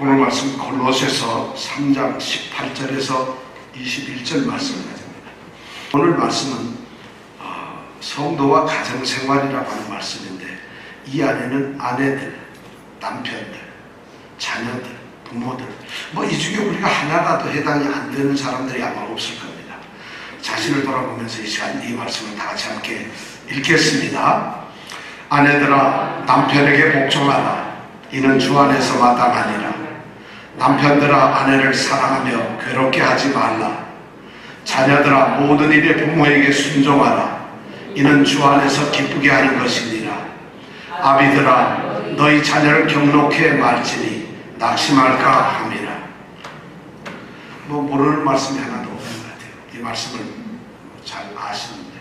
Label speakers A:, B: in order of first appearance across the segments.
A: 오늘 말씀 골로새서 3장 18절에서 21절 말씀을 가집니다. 오늘 말씀은 성도와 가정생활이라고 하는 말씀인데, 이 안에는 아내들, 남편들, 자녀들, 부모들, 이 중에 우리가 하나라도 해당이 안 되는 사람들이 아마 없을 겁니다. 자신을 돌아보면서 이 시간 이 말씀을 다 같이 함께 읽겠습니다. 아내들아, 남편에게 복종하라. 이는 주 안에서 마땅하니라. 남편들아, 아내를 사랑하며 괴롭게 하지 말라. 자녀들아, 모든 일에 부모에게 순종하라. 이는 주 안에서 기쁘게 하는 것이니라. 아비들아, 너희 자녀를 경록해 말지니 낙심할까 함이라. 모르는 말씀이 하나도 없는 것 같아요. 이 말씀을 잘 아시는데,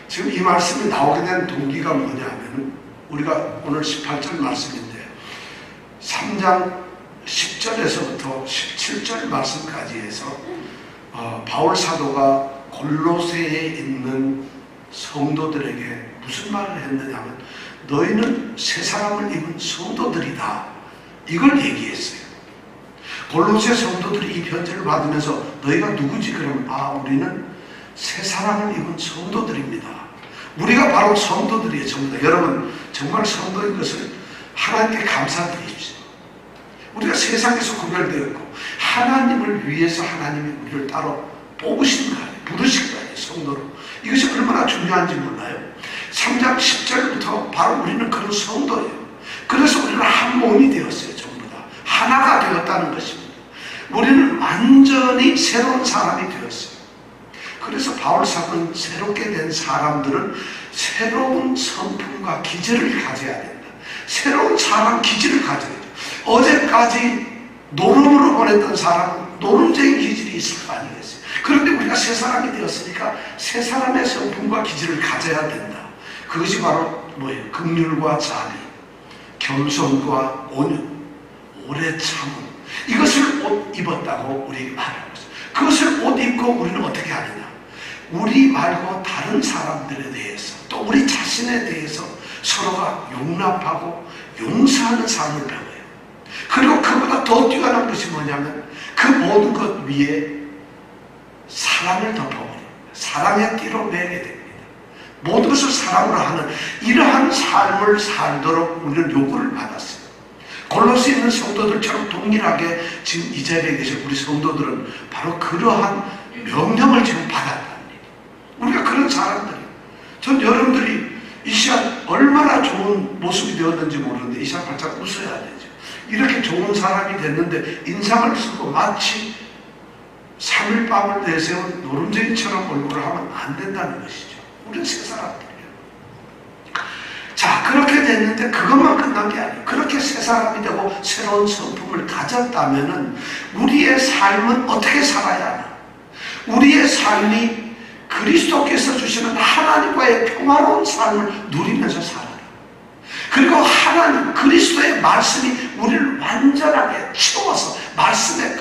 A: 지금 이 말씀이 나오게 된 동기가 뭐냐 하면, 우리가 오늘 18절 말씀인데 3장 10절에서부터 17절 말씀까지 해서 바울 사도가 골로새에 있는 성도들에게 무슨 말을 했느냐 하면, 너희는 새 사람을 입은 성도들이다, 이걸 얘기했어요. 골로새 성도들이 이 편지를 받으면서 너희가 누구지? 그러면 우리는 새 사람을 입은 성도들입니다. 우리가 바로 성도들이에요. 전부 다. 여러분, 정말 성도인 것을 하나님께 감사드립시다. 우리가 세상에서 구별되었고 하나님을 위해서 하나님이 우리를 따로 뽑으신 거 아니에요. 부르신 거 아니에요. 성도로. 이것이 얼마나 중요한지 몰라요. 3장 10절부터 바로 우리는 그런 성도예요. 그래서 우리는 한 몸이 되었어요. 전부 다 하나가 되었다는 것입니다. 우리는 완전히 새로운 사람이 되었어요. 그래서 바울 사도는 새롭게 된 사람들은 새로운 성품과 기질을 가져야 된다. 새로운 사람 기질을 가져야 돼요. 어제까지 노름으로 보냈던 사람은 노름적인 기질이 있을 거 아니겠어요. 그런데 우리가 새 사람이 되었으니까 새 사람의 성품과 기질을 가져야 된다. 그것이 바로 뭐예요? 긍휼과 자비, 겸손과 온유, 오래 참음. 이것을 옷 입었다고 우리 말하고 있어요. 그것을 옷 입고 우리는 어떻게 하느냐? 우리 말고 다른 사람들에 대해서, 또 우리 자신에 대해서 서로가 용납하고 용서하는 삶을 배워요. 그리고 그보다 더 뛰어난 것이 뭐냐면, 그 모든 것 위에 사랑을 덮어버립니다. 사랑의 띠로 매게 됩니다. 모든 것을 사랑으로 하는 이러한 삶을 살도록 우리는 요구를 받았어요. 골로새에 있는 성도들처럼 동일하게 지금 이 자리에 계신 우리 성도들은 바로 그러한 명령을 지금 받았다는 얘기예요. 우리가 그런 사람들이에요. 전 여러분들이 이 시간 얼마나 좋은 모습이 되었는지 모르는데 이 시간 발짝 웃어야 되죠. 이렇게 좋은 사람이 됐는데 인상을 쓰고 마치 3일 밤을 내세운 노름쟁이처럼 얼굴을 하면 안 된다는 것이죠. 우리는 새 사람들이에요. 자, 그렇게 됐는데 그것만 끝난 게 아니에요. 그렇게 새 사람이 되고 새로운 성품을 가졌다면은 우리의 삶은 어떻게 살아야 하나? 우리의 삶이 그리스도께서 주시는 하나님과의 평화로운 삶을 누리면서 살아라. 그리고 하나님, 그리스도의 말씀이 우리를 완전하게 채워서 말씀에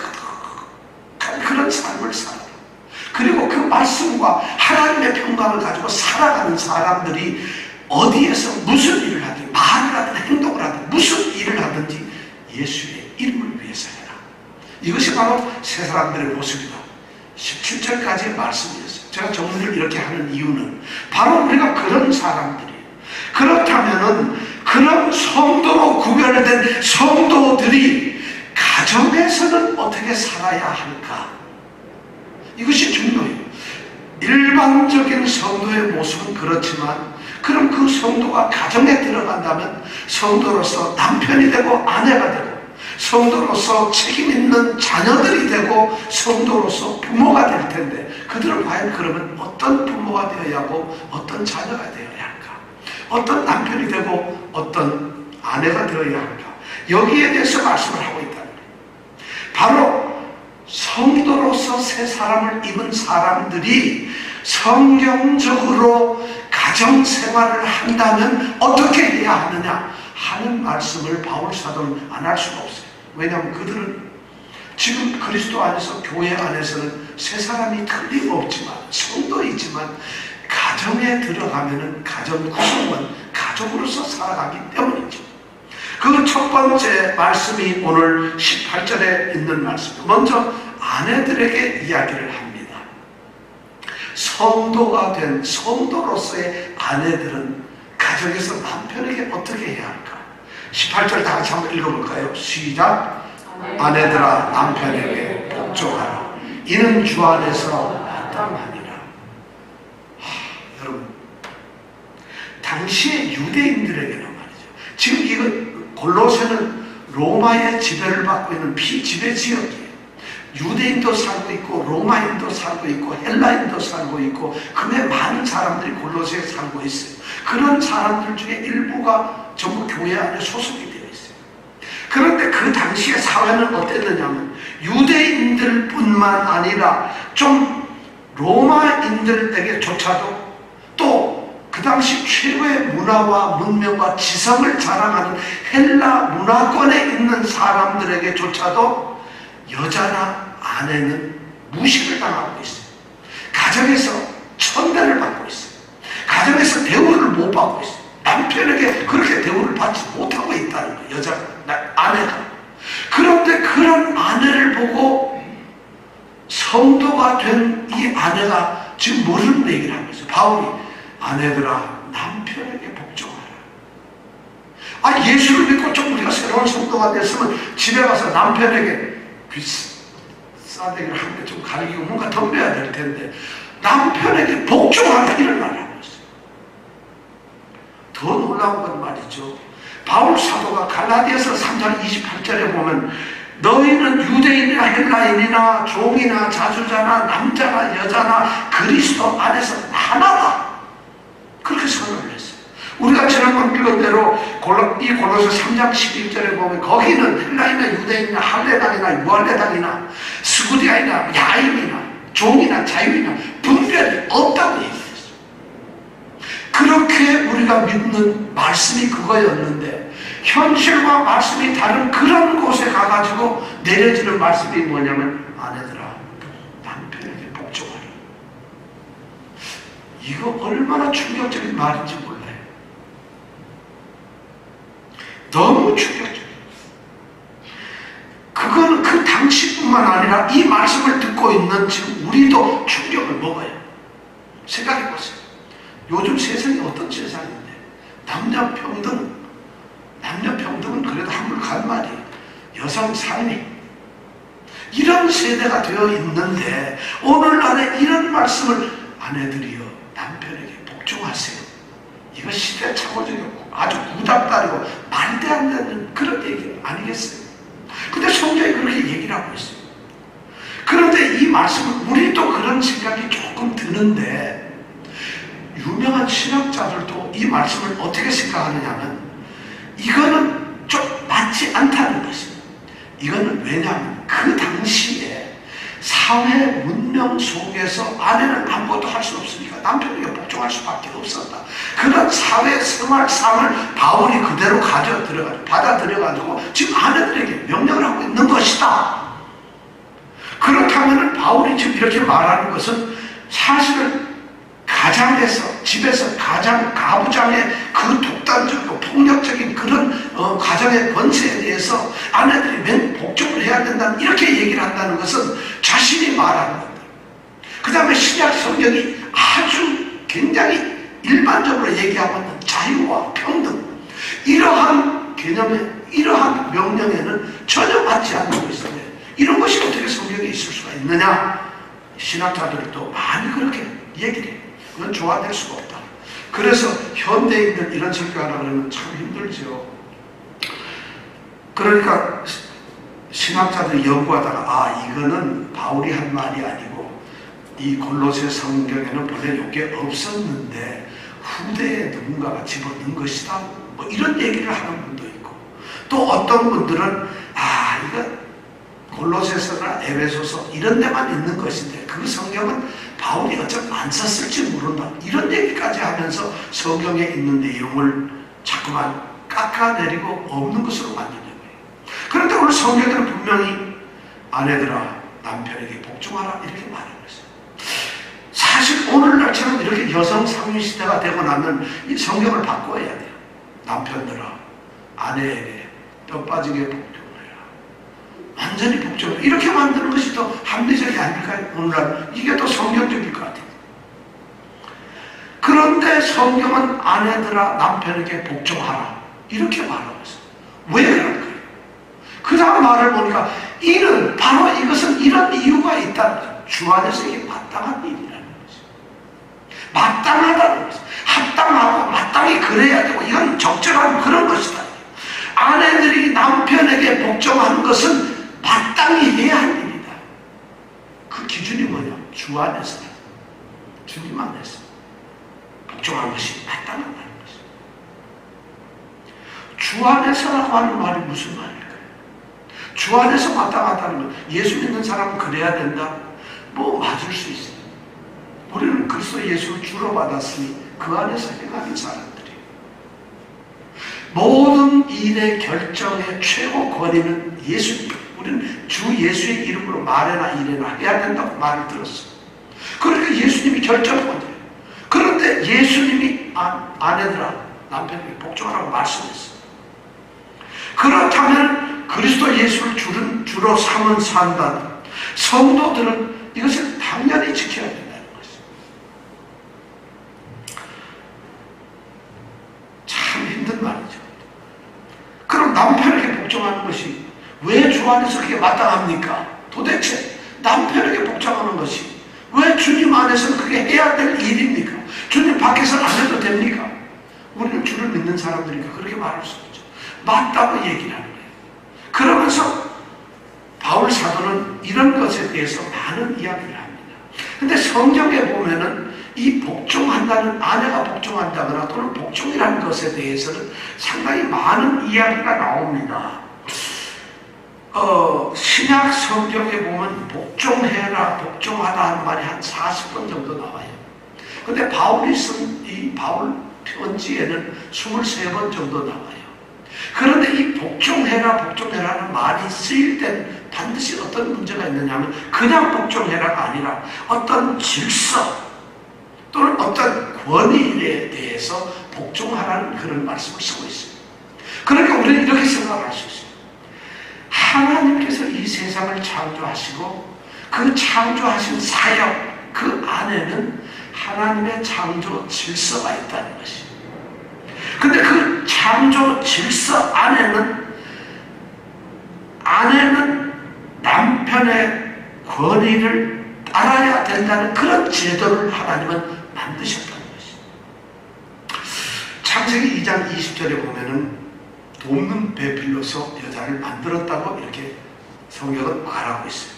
A: 그런 삶을 살아라. 그리고 그 말씀과 하나님의 평강을 가지고 살아가는 사람들이 어디에서 무슨 일을 하든지, 말을 하든 행동을 하든 무슨 일을 하든지 예수의 이름을 위해서 해라. 이것이 바로 새 사람들의 모습이다. 17절까지의 말씀이었어요. 제가 정리를 이렇게 하는 이유는 바로 우리가 그런 사람들이에요. 그렇다면은 그런 성도로 구별된 성도들이 가정에서는 어떻게 살아야 할까? 이것이 중요해요. 일반적인 성도의 모습은 그렇지만, 그럼 그 성도가 가정에 들어간다면 성도로서 남편이 되고 아내가 되고, 성도로서 책임 있는 자녀들이 되고, 성도로서 부모가 될 텐데, 그들은 과연 그러면 어떤 부모가 되어야 하고 어떤 자녀가 되어야 할까? 어떤 남편이 되고 어떤 아내가 되어야 할까? 여기에 대해서 말씀을 하고 있다는 거예요. 바로 성도로서 새 사람을 입은 사람들이 성경적으로 가정생활을 한다면 어떻게 해야 하느냐 하는 말씀을 바울 사도는 안 할 수가 없어요. 왜냐하면 그들은 지금 그리스도 안에서, 교회 안에서는 새 사람이 틀림없지만, 성도이지만 가정에 들어가면은 가정 구성은 가족으로서 살아가기 때문이죠. 그 첫 번째 말씀이 오늘 18절에 있는 말씀입니다. 먼저 아내들에게 이야기를 합니다. 성도가 된 성도로서의 아내들은 가정에서 남편에게 어떻게 해야 할까? 18절 다 같이 한번 읽어볼까요? 시작. 아내들아 남편에게 복종하라. 이는 주 안에서 마땅하니라. 여러분, 당시의 유대인들에게는 말이죠. 지금 이거 골로새는 로마의 지배를 받고 있는 피지배 지역이에요. 유대인도 살고 있고 로마인도 살고 있고 헬라인도 살고 있고 그 외 많은 사람들이 골로새에 살고 있어요. 그런 사람들 중에 일부가 전부 교회 안에 소속이 되어 있어요. 그런데 그 당시의 사회는 어땠느냐면 유대인들 뿐만 아니라 좀 로마인들에게조차도 또 그 당시 최고의 문화와 문명과 지성을 자랑하는 헬라 문화권에 있는 사람들에게조차도 여자나 아내는 무시를 당하고 있어요. 가정에서 천대를 받고 있어요. 가정에서 대우를 못 받고 있어요. 남편에게 그렇게 대우를 받지 못하고 있다는 거예요. 여자가, 아내가. 그런데 그런 아내를 보고 성도가 된 이 아내가 지금 모르는 얘기를 하고 있어요. 바울이 아내들아 남편에게 복종하라. 예수를 믿고 좀 우리가 새로운 성도가 됐으면 집에 가서 남편에게 싸대기를 한 개 좀 가리키고 뭔가 덤벼야 될 텐데 남편에게 복종하라 이런 말을 하고 있어요. 더 놀라운 건 말이죠. 바울 사도가 갈라디아서 3장 28절에 보면 너희는 유대인이나 헬라인이나 종이나 자주자나 남자나 여자나 그리스도 안에서 하나다. 그렇게 선언을 했어요. 우리가 지난번 읽은 대로 이 골로새 3장 11절에 보면 거기는 헬라인이나 유대인이나 할레당이나 유할레당이나 스구디아이나 야인이나 종이나 자유이나 분별이 없다고 얘기했어요. 그렇게 우리가 믿는 말씀이 그거였는데 현실과 말씀이 다른 그런 곳에 가가지고 내려지는 말씀이 뭐냐면 아내들아 남편에게 복종하라. 이거 얼마나 충격적인 말인지 몰라요. 너무 충격적이에요. 그거는 그 당시뿐만 아니라 이 말씀을 듣고 있는 지금 우리도 충격을 먹어요. 생각해 보세요. 요즘 세상이 어떤 세상인데 남녀평등은 그래도 한물 간 말이에요. 여성 상위 이런 세대가 되어 있는데 오늘날에 이런 말씀을 아내들이여 남편에게 복종하세요. 이거 시대착오적이고 아주 구닥다리고 말도 안 되는 그런 얘기 아니겠어요? 근데 성경이 그렇게 얘기를 하고 있어요. 그런데 이 말씀은 우리도 그런 생각이 조금 드는데 유명한 신학자들도 이 말씀을 어떻게 생각하느냐면 이거는 좀 맞지 않다는 것입니다. 이거는 왜냐하면 그 당시에 사회 문명 속에서 아내는 아무것도 할 수 없으니까 남편에게 복종할 수밖에 없었다. 그런 사회 생활상을 바울이 그대로 받아들여가지고 지금 아내들에게 명령을 하고 있는 것이다. 그렇다면 바울이 지금 이렇게 말하는 것은 사실은 가장에서 집에서 가부장의 그 독단적이고 폭력적인 그런 가정의 권세에 대해서 아내들이 맨 복종을 해야 된다는 이렇게 얘기를 한다는 것은 자신이 말하는 겁니다. 그 다음에 신약 성경이 아주 굉장히 일반적으로 얘기하고 있는 자유와 평등 이러한 개념에 이러한 명령에는 전혀 맞지 않고 있는데 이런 것이 어떻게 성경에 있을 수가 있느냐? 신학자들도 많이 그렇게 얘기를 해요. 그건 조화될 수가 없다. 그래서 현대인들 이런 설교하려고 하면 참 힘들죠. 그러니까 신학자들이 연구하다가 이거는 바울이 한 말이 아니고 이 골로새 성경에는 본래 이게 없었는데 후대에 누군가가 집어넣은 것이다. 뭐 이런 얘기를 하는 분도 있고 또 어떤 분들은 이거 골로새서나 에베소서 이런 데만 있는 것인데 그 성경은 바울이 어쩌면 안 썼을지 모른다. 이런 얘기까지 하면서 성경에 있는 내용을 자꾸만 깎아내리고 없는 것으로 만드는 거예요. 그런데 오늘 성경에는 분명히 아내들아 남편에게 복종하라 이렇게 말하고 있어요. 사실 오늘날처럼 이렇게 여성 상위 시대가 되고 나면 이 성경을 바꿔야 돼요. 남편들아 아내에게 뼈 빠지게 복종해라. 완전히 복종해라. 이렇게 만드는 것이 더 합리적이 아닐까요? 오늘날 이게 더 성경적일 것 같아요. 그런데 성경은 아내들아 남편에게 복종하라 이렇게 말하고 있어요. 왜 그럴까요? 그 다음 말을 보니까 이는 바로 이것은 이런 이유가 있다는 거예요. 주 안에서 이게 마땅한 일이라는 거죠. 마땅하다는 거죠. 합당하고 마땅히 그래야 되고 이건 적절한 그런 것이다. 아내들이 남편에게 복종하는 것은 마땅히 해야 할 일이다. 그 기준이 뭐냐? 주 안에서, 주님 안에서 복종하는 것이 마땅하다는 것이죠. 주 안에서라고 하는 말이 무슨 말일까요? 주 안에서 마땅하다는 건 예수 믿는 사람은 그래야 된다? 뭐 맞을 수 있어요. 우리는 그리스도 예수를 주로 받았으니 그 안에서 행하는 사람들이에요. 모든 일의 결정의 최고 권위는 예수님. 우리는 주 예수의 이름으로 말해나 이래나 해야 된다고 말을 들었어요. 그러니까 예수님이 결정권이에요. 그런데 예수님이 아내들아 남편에게 복종하라고 말씀했어요. 그렇다면 그리스도 예수를 주로 삼은 산단 성도들은 이것을 당연히 지켜야 된다는 것이죠. 참 힘든 말이죠. 그럼 남편에게 복종하는 것이 왜 주 안에서 그게 마땅합니까? 도대체 남편에게 복종하는 것이 왜 주님 안에서는 그게 해야 될 일입니까? 주님 밖에서는 안 해도 됩니까? 우리는 주를 믿는 사람들이니까 그렇게 말할 수 있죠. 맞다고 얘기를 하는 거예요. 그러면서 바울 사도는 이런 것에 대해서 많은 이야기를 합니다. 근데 성경에 보면은 이 복종한다는, 아내가 복종한다거나 또는 복종이라는 것에 대해서는 상당히 많은 이야기가 나옵니다. 신약 성경에 보면 복종해라, 복종하다 하는 말이 한 40번 정도 나와요. 근데 바울이 쓴 이 바울 편지에는 23번 정도 나와요. 그런데 이 복종해라, 복종해라는 말이 쓰일 땐 반드시 어떤 문제가 있느냐 하면 그냥 복종해라가 아니라 어떤 질서 또는 어떤 권위에 대해서 복종하라는 그런 말씀을 쓰고 있습니다. 그러니까 우리는 이렇게 생각할 수 있어요. 하나님께서 이 세상을 창조하시고 그 창조하신 사역, 그 안에는 하나님의 창조 질서가 있다는 것이에요. 근데 그 창조 질서 안에는 아내는 남편의 권위를 따라야 된다는 그런 제도를 하나님은 만드셨다는 것이에요. 창세기 2장 20절에 보면은 돕는 배필로서 여자를 만들었다고 이렇게 성경은 말하고 있어요.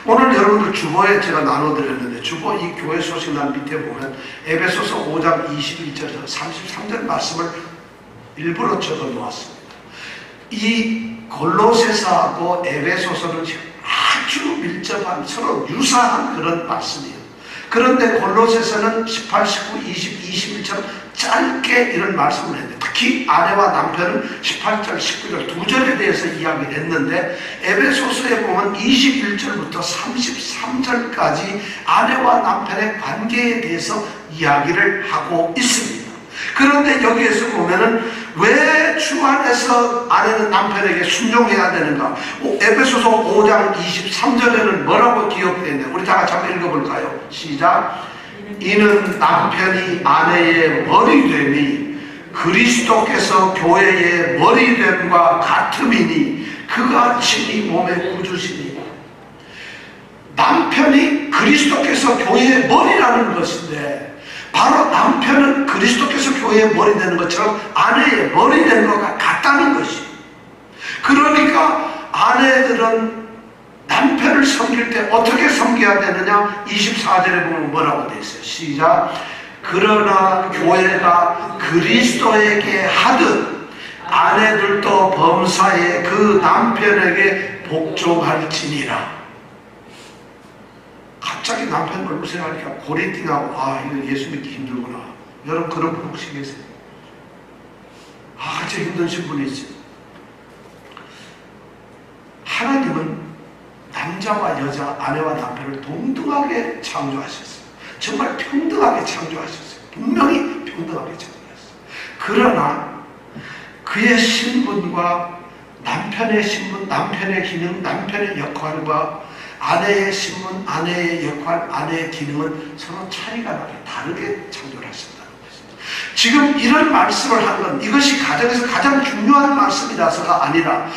A: 오늘 여러분들 주보에 제가 나눠드렸는데 주보 이 교회 소식란 밑에 보면 에베소서 5장 21절에서 33절 말씀을 일부러 적어 놓았습니다. 이 골로새서하고 에베소서는 아주 밀접한 서로 유사한 그런 말씀이에요. 그런데 골로새서는 18, 19, 20, 21처럼 짧게 이런 말씀을 했는데 특히 아내와 남편은 18절, 19절 두 절에 대해서 이야기를 했는데 에베소서에 보면 21절부터 33절까지 아내와 남편의 관계에 대해서 이야기를 하고 있습니다. 그런데 여기에서 보면은 왜 주 안에서 아내는 남편에게 순종해야 되는가? 에베소서 5장 23절에는 뭐라고 기록되어 있는데 우리 다 같이 한번 읽어볼까요? 시작. 이는 남편이 아내의 머리됨이 그리스도께서 교회의 머리됨과 같음이니 그가 친히 몸의 구주시니. 남편이 그리스도께서 교회의 머리라는 것인데 바로 남편은 그리스도께서 교회의 머리 되는 것처럼 아내의 머리 되는 것과 같다는 것이. 그러니까 아내들은 남편을 섬길 때 어떻게 섬겨야 되느냐? 24절에 보면 뭐라고 되어 있어요? 시작. 그러나 교회가 그리스도에게 하듯 아내들도 범사에 그 남편에게 복종할지니라. 갑자기 남편 얼굴 생각하니까 고리팅하고 이거 예수 믿기 힘들구나. 여러분 그런 분 혹시 계세요? 진짜 힘드신 분이 있어요. 하나님은 남자와 여자, 아내와 남편을 동등하게 창조하셨어요. 정말 평등하게 창조하셨어요. 분명히 평등하게 창조하셨어요. 그러나 그의 신분과 남편의 신분, 남편의 기능, 남편의 역할과 아내의 신분, 아내의 역할, 아내의 기능은 서로 차이가 나게 다르게 창조하신다는 것입니다. 지금 이런 말씀을 한 건 이것이 가정에서 가장 중요한 말씀이라서가 아니라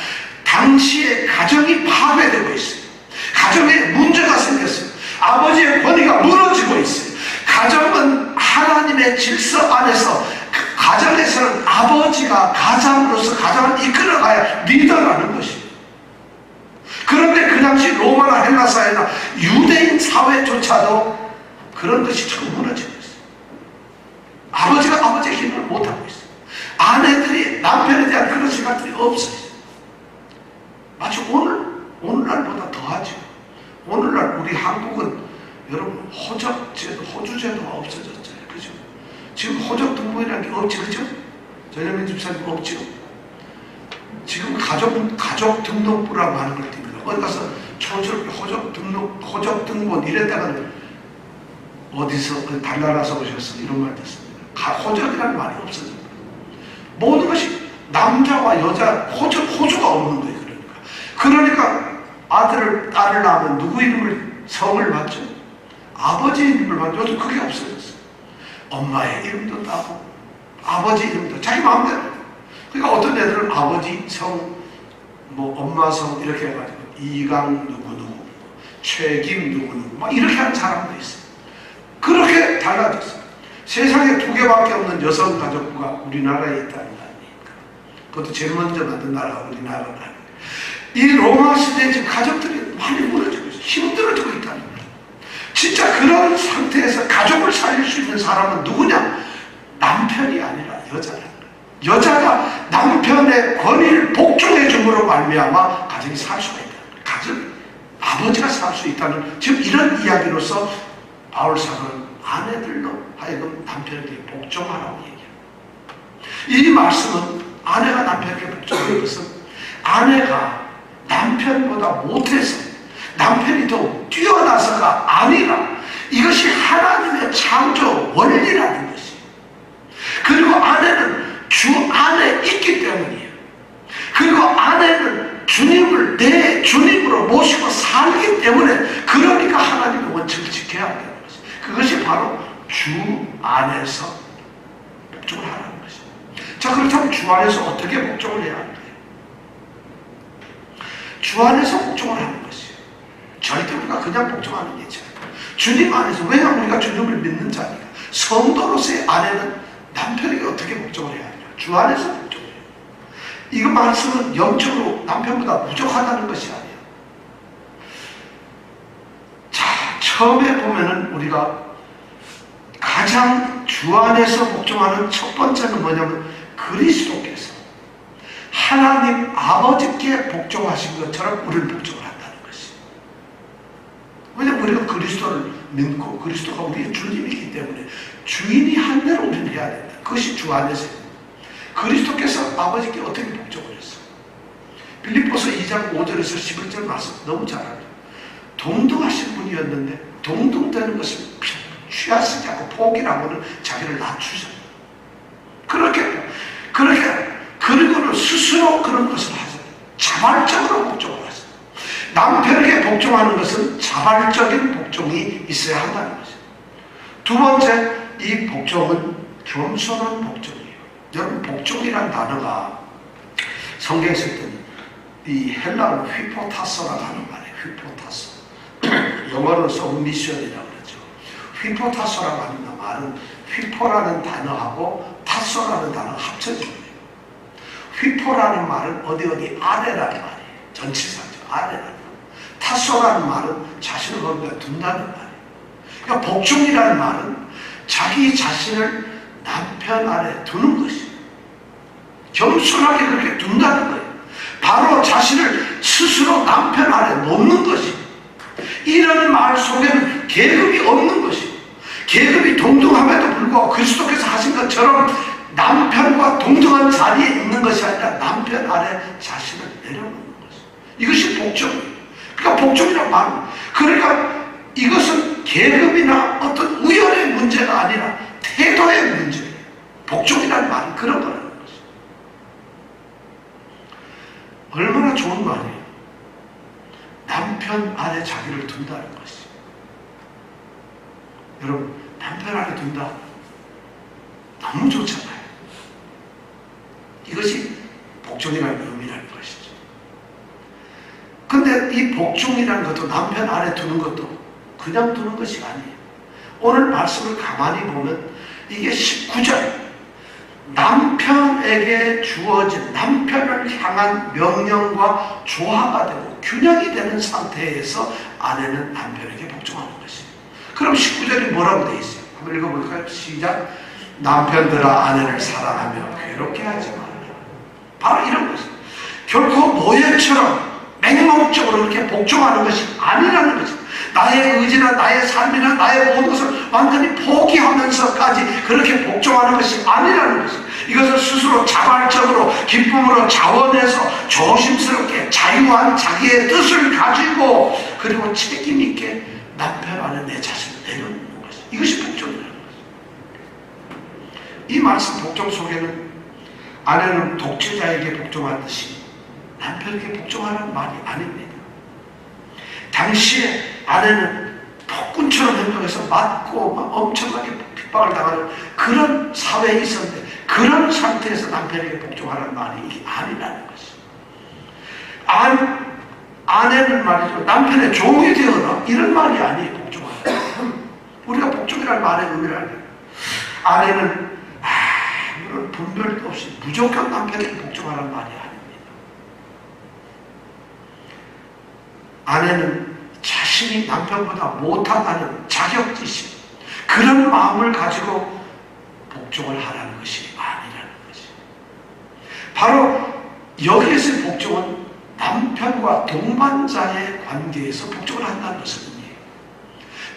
A: 당시에 가정이 파괴되고 있어요. 가정에 문제가 생겼어요. 아버지의 권위가 무너지고 있어요. 가정은 하나님의 질서 안에서 가정에서는 아버지가 가장으로서 가정을 이끌어가야 리더라는 것이에요. 그런데 그 당시 로마나 헬라 사회나 유대인 사회조차도 그런 것이 처음 무너지고 있어요. 아버지가 아버지의 힘을 못하고 있어요. 아내들이 남편에 대한 그런 생각들이 없어요. 마치 오늘날보다 더하죠. 오늘날 우리 한국은 여러분 호적제도, 호주제도가 없어졌잖아요. 그죠? 지금 호적 등본이라는 게 없지, 그죠? 전현민 집사님 없죠? 지금 가족 등록부라고 하는 걸 띱니다. 어디 가서 촌스럽게 호적 등본 이랬다가는 어디서 달나라서 오셨어 이런 말 듣습니다. 호적이라는 말이 없어집니다. 모든 것이 남자와 여자 호주가 없는 거예요. 그러니까 딸을 낳으면 누구 이름을 성을 받죠? 아버지 이름을 받죠. 요즘 그게 없어졌어요. 엄마의 이름도 따고 아버지 이름도 자기 마음대로. 그러니까 어떤 애들은 아버지 성, 엄마 성 이렇게 해가지고 이강 누구누구, 최김 누구누구 막 이렇게 하는 사람도 있어요. 그렇게 달라졌어요. 세상에 2개밖에 없는 여성 가족부가 우리나라에 있다는 거 아닙니까? 그것도 제일 먼저 만든 나라가 우리나라다. 이 로마 시대에 지금 가족들이 많이 무너지고 있어요. 힘들어지고 있다는 거예요. 진짜 그런 상태에서 가족을 살릴 수 있는 사람은 누구냐? 남편이 아니라 여자라는 거예요. 여자가 남편의 권위를 복종해 줌으로 말미암아 가정이 살 수가 있다는 거예요. 아버지가 살 수 있다는 지금 이런 이야기로서 바울 사도는 아내들로 하여금 남편에게 복종하라고 얘기합니다. 이 말씀은 아내가 남편에게 복종하는 것은 아내가 남편보다 못해서 남편이 더 뛰어나서가 아니라 이것이 하나님의 창조 원리라는 것이에요. 그리고 아내는 주 안에 있기 때문이에요. 그리고 아내는 주님을 내 주님으로 모시고 살기 때문에 그러니까 하나님의 원칙을 지켜야 한다는 것이에요. 그것이 바로 주 안에서 복종을 하라는 것이에요. 자, 그렇다면 주 안에서 어떻게 복종을 해야 할까요? 주 안에서 복종을 하는 것이에요. 절대 우리가 그냥 복종하는 게 아니죠. 주님 안에서, 왜냐 우리가 주님을 믿는 자니까. 성도로서의 아내는 남편에게 어떻게 복종을 해야 하냐. 주 안에서 복종을 해요. 이거 말씀은 영적으로 남편보다 부족하다는 것이 아니에요. 자, 처음에 보면은 우리가 가장 주 안에서 복종하는 첫 번째는 뭐냐면 그리스도께서 하나님 아버지께 복종하신 것처럼 우리를 복종을 한다는 것이에요. 왜냐하면 우리가 그리스도를 믿고 그리스도가 우리의 주님이기 때문에 주인이 한 대로 우리는 해야 된다. 그것이 주 안에서. 그리스도께서 아버지께 어떻게 복종을 했어요? 빌립보서 2장 5절에서 11절 말씀 너무 잘 알아요. 동등하신 분이었는데 동등되는 것을 취하시지 않고 포기라고는 자기를 낮추셨어요. 그리고는 스스로 그런 것을 하세요. 자발적으로 복종을 하세요. 남편에게 복종하는 것은 자발적인 복종이 있어야 한다는 것이에요. 두 번째, 이 복종은 겸손한 복종이에요. 여러분, 복종이라는 단어가 성경에서 이 헬라어로 휘포타소라고 하는 말이에요. 휘포타소. 영어로는 서브미션이라고 그러죠. 휘포타소라고 하는 말은 휘포라는 단어하고 타소라는 단어가 합쳐진 거예요. 휘포라는 말은 어디 아래라는 말이에요. 전치사죠. 아래라는 말. 타소라는 말은 자신을 거기다 둔다는 말이에요. 그러니까 복종이라는 말은 자기 자신을 남편 안에 두는 것이에요. 겸손하게 그렇게 둔다는 거예요. 바로 자신을 스스로 남편 안에 놓는 것이에요. 이런 말 속에는 계급이 없는 것이에요. 계급이 동등함에도 불구하고 그리스도께서 하신 것처럼 남편과 동등한 자리에 있는 것이 아니라 남편 아래 자신을 내려놓는 것이에요. 이것이 복종이에요. 그러니까 복종이란 말은, 그러니까 이것은 계급이나 어떤 우열의 문제가 아니라 태도의 문제예요. 복종이란 말은 그런 거라는 것이에요. 얼마나 좋은 말이에요. 남편 아래 자기를 둔다는 것이. 여러분, 남편 아래 둔다? 너무 좋잖아요. 이것이 복종이라는 의미라는 것이죠. 근데 이 복종이라는 것도 남편 아래 두는 것도 그냥 두는 것이 아니에요. 오늘 말씀을 가만히 보면 이게 19절 남편에게 주어진 남편을 향한 명령과 조화가 되고 균형이 되는 상태에서 아내는 남편에게 복종하는 것이에요. 그럼 19절이 뭐라고 되어 있어요? 한번 읽어볼까요? 시작. 남편들아 아내를 사랑하며 괴롭게 하지 말라. 바로 이런 것이에요. 결코 노예처럼 맹목적으로 그렇게 복종하는 것이 아니라는 것이에요. 나의 의지나 나의 삶이나 나의 모든 것을 완전히 포기하면서까지 그렇게 복종하는 것이 아니라는 것이에요. 이것을 스스로 자발적으로 기쁨으로 자원해서 조심스럽게 자유한 자기의 뜻을 가지고 그리고 책임 있게 남편 안에 내 자신을 내려놓는 것이에요. 이것이 복종이라는 것이에요. 이 말씀 복종 속에는 아내는 독재자에게 복종하듯이 남편에게 복종하라는 말이 아닙니다. 당시에 아내는 폭군처럼 행동해서 맞고 엄청나게 핍박을 당하는 그런 사회에 있었는데 그런 상태에서 남편에게 복종하라는 말이 이게 아니라는 것이죠. 아내는 말이죠. 남편의 종이 되어라. 이런 말이 아니에요. 복종하라. 우리가 복종이라는 말의 의미를 알아요. 아내는 아무런 분별도 없이 무조건 남편에게 복종하라는 말이 아닙니다. 아내는 자신이 남편보다 못하다는 자격지심, 그런 마음을 가지고 복종을 하라는 것이 아니라는 것이. 바로 여기에서의 복종은 남편과 동반자의 관계에서 복종을 한다는 것을 의미해요.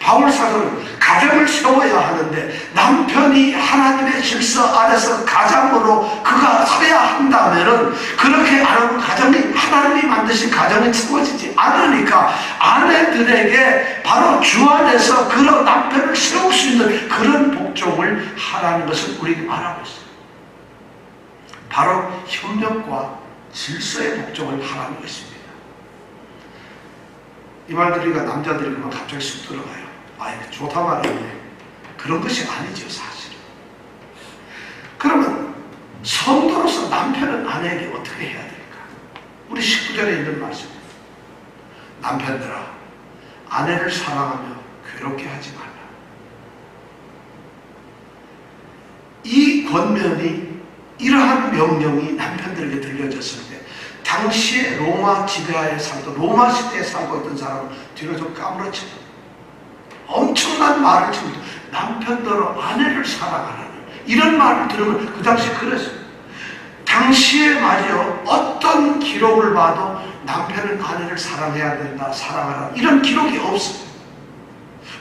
A: 바울 사도는 가정을 세워야 하는데 남편이 하나님의 질서 아래서 가장으로 그가 서야 한다면은 그렇게 안 하면 가정이 하나님이 만드신 가정이 세워지지 않으니까 아내들에게 바로 주 안에서 그런 남편을 세울 수 있는 그런 복종을 하라는 것을 우리에게 말하고 있어요. 바로 협력과 질서의 복종을 하라는 것입니다. 이 말들이가 남자들이 그만 갑자기 쑥 들어가요. 좋다 말이네. 그런 것이 아니죠, 사실은. 그러면 성도로서 남편은 아내에게 어떻게 해야 될까? 우리 19절에 있는 말씀입니다. 남편들아, 아내를 사랑하며 괴롭게 하지 말라. 이 권면이, 이러한 명령이 남편들에게 들려졌을 때 당시에 로마 지배하에 살고 로마 시대에 살고 있던 사람은 뒤로 좀 까무러치고 엄청난 말을 치고 남편들은 아내를 사랑하라는 이런 말을 들으면 그 당시에 그랬어요. 당시에 말이요, 어떤 기록을 봐도 남편은 아내를 사랑해야 된다, 사랑하라 이런 기록이 없어요.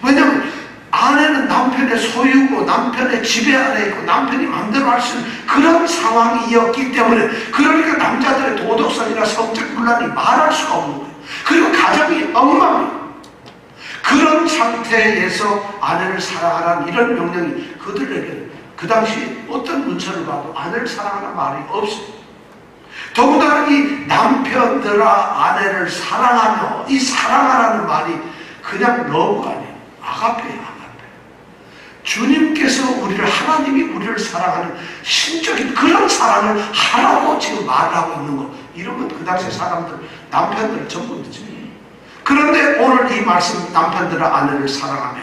A: 왜냐하면 아내는 남편의 소유고 남편의 지배 아래 있고 남편이 마음대로 할 수 있는 그런 상황이었기 때문에, 그러니까 남자들의 도덕성이나 성적 분란이 말할 수가 없는 거예요. 그리고 가정이 엉망이에요. 그런 상태에서 아내를 사랑하라는 이런 명령이 그들에게 그 당시 어떤 문서를 봐도 아내를 사랑하라는 말이 없어요. 더군다나 이 남편들아 아내를 사랑하며, 이 사랑하라는 말이 그냥 러브가 아니에요. 아가페예요, 아가페. 주님께서 하나님이 우리를 사랑하는 신적인 그런 사랑을 하라고 지금 말하고 있는 거. 이러면 그 당시 사람들, 남편들 전부 늦지. 그런데 오늘 이 말씀, 남편들아 아내를 사랑하며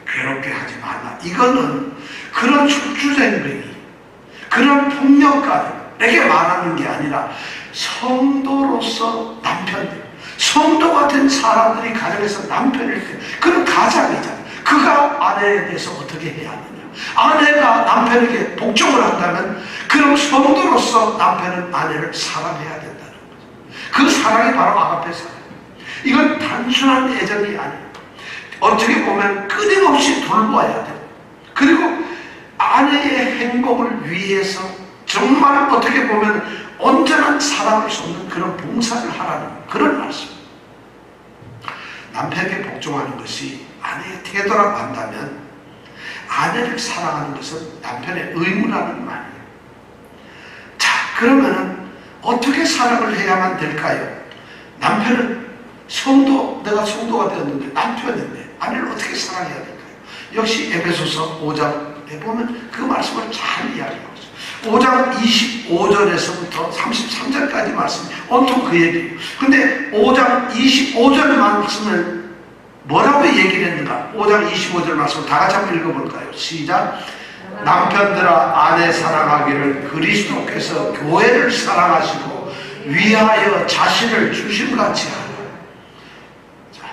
A: 괴롭게 하지 말라. 이거는 그런 숙주쟁뱅이, 그런 폭력가들에게 말하는 게 아니라 성도로서 남편들, 성도 같은 사람들이 가정에서 남편일 때, 그런 가장이잖아요. 그가 아내에 대해서 어떻게 해야 하느냐. 아내가 남편에게 복종을 한다면 그럼 성도로서 남편은 아내를 사랑해야 된다는 거죠. 그 사랑이 바로 아가페 사랑. 이건 단순한 애정이 아니에요. 어떻게 보면 끊임없이 돌보아야 돼요. 그리고 아내의 행복을 위해서 정말 어떻게 보면 온전한 사랑을 쏟는 그런 봉사를 하라는 그런 말씀. 남편에게 복종하는 것이 아내의 태도라고 한다면 아내를 사랑하는 것은 남편의 의무라는 말이에요. 자, 그러면은 어떻게 사랑을 해야만 될까요? 남편은 내가 성도가 되었는데 남편인데 아내를 어떻게 사랑해야 될까요? 역시 에베소서 5장에 보면 그 말씀을 잘 이야기하고 있어요. 5장 25절에서부터 33절까지 말씀이 온통 그 얘기예요. 근데 5장 25절 말씀을 뭐라고 얘기를 했는가? 5장 25절 말씀을 다 같이 한번 읽어볼까요? 시작. 남편들아 아내 사랑하기를 그리스도께서 교회를 사랑하시고 위하여 자신을 주심같이 하라. 자,